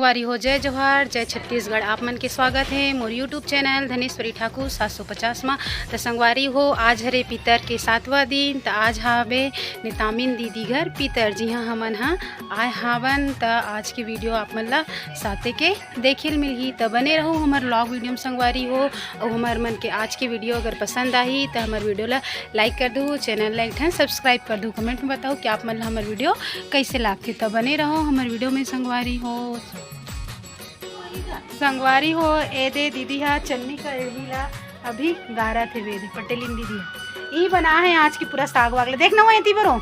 संगवारी हो, जय जोहार, जय छत्तीसगढ़। आप मन के स्वागत है मोर यूट्यूब चैनल धनेश्वरी ठाकुर 750 में। तो संगवारी हो, आज हरे पितर के 7वां दिन। तो आज हावे नितामिन दीदी घर पितर जी हाँ हमन हाँ आए हावन। तो आज के वीडियो आप मन ला साथे के देखे मिलही। तो बने रहो हमार व्लॉग वीडियो में संगवारी हो। और हमार मन के आज के वीडियो अगर पसंद आई तो हमार वीडियो ला लाइक कर दो, चैनल ला एक सब्सक्राइब कर दो, कमेंट में बताओ कि आप मन ला हमार वीडियो कैसे लागते। तो बने रहो हमार वीडियो में संगवारी हो। संगवारी हो ए दे दीदी हा चन्नी का एड़ीला अभी गारा थे वेदी पटेलिन दीदी हा ई बना है आज की पूरा साग वागले देखना हो एती बरो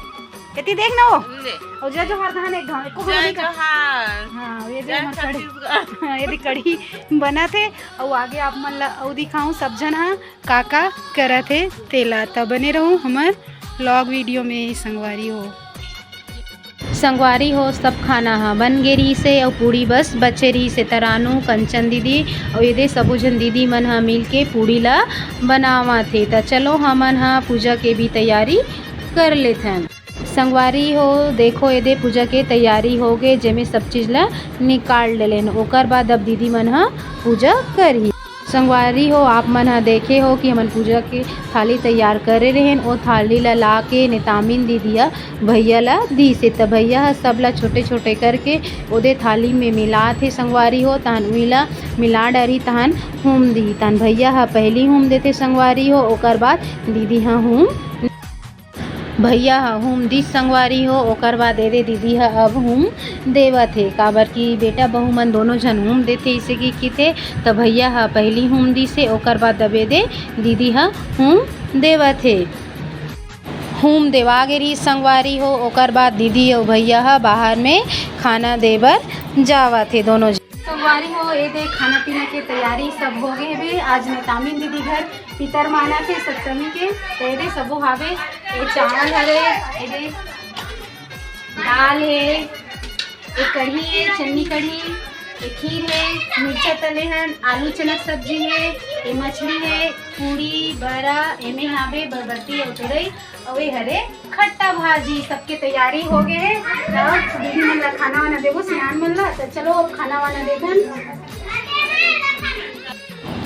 एती देखना हो और जय जोहार धान एक धान को जय जोहार। हां ये जो कड़ी ये कड़ी बना थे और आगे आप मन ला और दिखाऊं सब जन हा काका करत है तेला। तब बने रहूं हमार व्लॉग वीडियो में संगवारी हो। संगवारी हो सब खाना हाँ बन गेरी से और पूड़ी बस बचे रही से तरानू कंचन दीदी और ये सबो जन दीदी मन हाँ मिल के पूड़ी ला बनावा थे। तो चलो हमन हाँ पूजा के भी तैयारी कर लेते हैं। संगवारी हो देखो ये पूजा के तैयारी हो गए जेमे सब चीज़ ला निकाल लेन। ओकर बाद अब दीदी मन हाँ पूजा करी। संगवारी हो आप मन हाँ देखे हो कि हमन पूजा के थाली तैयार करे रहें। वो थाली ला के नितामिन दीदी भैया ला दी से। तब भैया सब ला छोटे छोटे करके ओदे थाली में मिला थे। संगवारी हो तहन उला मिला डरी तहन हुम दी। तहन भैया पहली हुम देते संगवारी हो। ओकर बाद दीदी हुम भैया हुम दी संगवारी हो। ओकर बाद दे दीदी अब हुम देवत है काबर की बेटा बहू मन दोनों जन हुम देते इसे की थे। तो भैया पहली हुम दी से ओकर बाद दबे दे दीदी हुम देवत है। हुम देवा गेरी संगवारी हो। ओकर बाद दीदी और भैया बाहर में खाना देवर जावा थे दोनों संगवारी हो। ये दे खाना पीना के तैयारी सब हो गए है। आज नितामिन दीदी घर पितर माना थे सप्तमी के। तो ये सबो हावे ये चावल हरे ये दाल है एक कढ़ी है चन्नी कढ़ी एक खीर है मिर्चा तले हैं आलू चना सब्जी है ये मछली है पूड़ी बड़ा एमे हावे बरबट्टी और तुरई और ये हरे खट्टा भाजी सबके तैयारी हो गए है। तो दीदी मन ला खाना वाना देवो सियान मन ला। तो चलो अब खाना वाना देखन।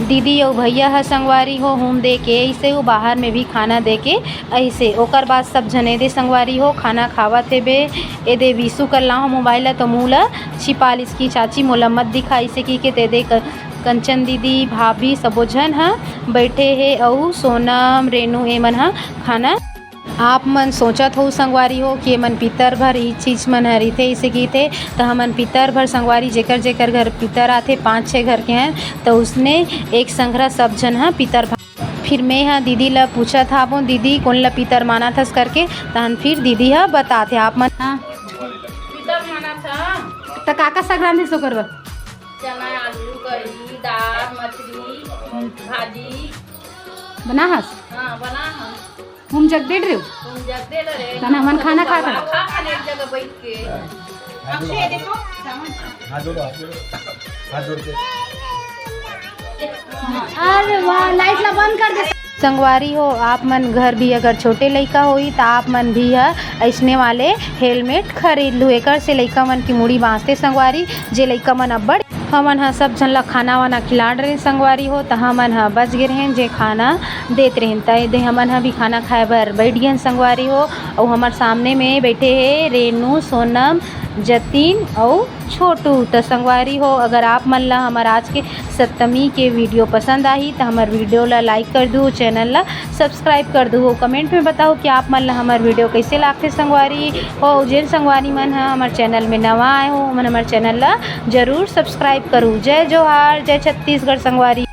दीदी और भैया संगवारी हो हुम दे के ऐसे वो बाहर में भी खाना दे के ऐसे। ओकर बाद सब जने दे संगवारी हो खाना खावा थे बे। ए दे विशु कर ला हो मोबाइल तो मुँह ला छिपा इसकी चाची मोला मत दिखा इसे की के दे कंचन दीदी भाभी सबो जन बैठे है और सोनम रेनू ए मन खाना आप मन सोचत हो संगवारी हो कि मन पितर भर ई चीज़ मन हरी थे इसे की थे। तो हमन पितर भर संगवारी जेकर जेकर घर पितर आते 5-6 घर के हैं तो उसने एक संग्रह सब जन पितर भर। फिर मैं दीदी ला पूछा था वो दीदी कौन ला पितर माना था करके तहन फिर दीदी बताते आप मन पितर माना था। तो काका संग्रांति सो करवा चना आलू कढ़ी दाल मछली भाजी बना हस। हाँ बना हम हम जग दे रहे हो तुम जग दे रे तना मन खाना खा था एक जगह बैठ के अक्षय देखो हाथ जोड़ के अरे वाह लाइट ला बंद कर दे। संगवारी हो आप मन घर भी अगर छोटे लड़का होई तो आप मन भी ऐसने वाले हेलमेट खरीद लू। एक से लड़का मन की मुड़ी बांधते संगवारी जे लड़का मन अब्बड़ हमन सब जन ला खाना वाना खिला रहे संगवारी हो। तो हमन बच गए रहें जे खाना देते रहें। तो हमन भी खाना खाए बर बैठ गए संगवारी हो। और हमारे सामने में बैठे है रेनू सोनम जतिन और छोटू। तो संगवारी हो अगर आप मन ला हमारा आज के सप्तमी के वीडियो पसंद आई तो हमारे वीडियो ला लाइक कर दो, चैनल ला सब्सक्राइब कर दो। कमेंट में बताओ कि आप मन ला हमारे वीडियो कैसे लागते संगवारी हो। जिन संगवारी मन हमारे चैनल में नवा आए हो मन हमारे चैनल ला जरूर सब्सक्राइब करूँ। जय जोहार, जय छत्तीसगढ़ संगवारी।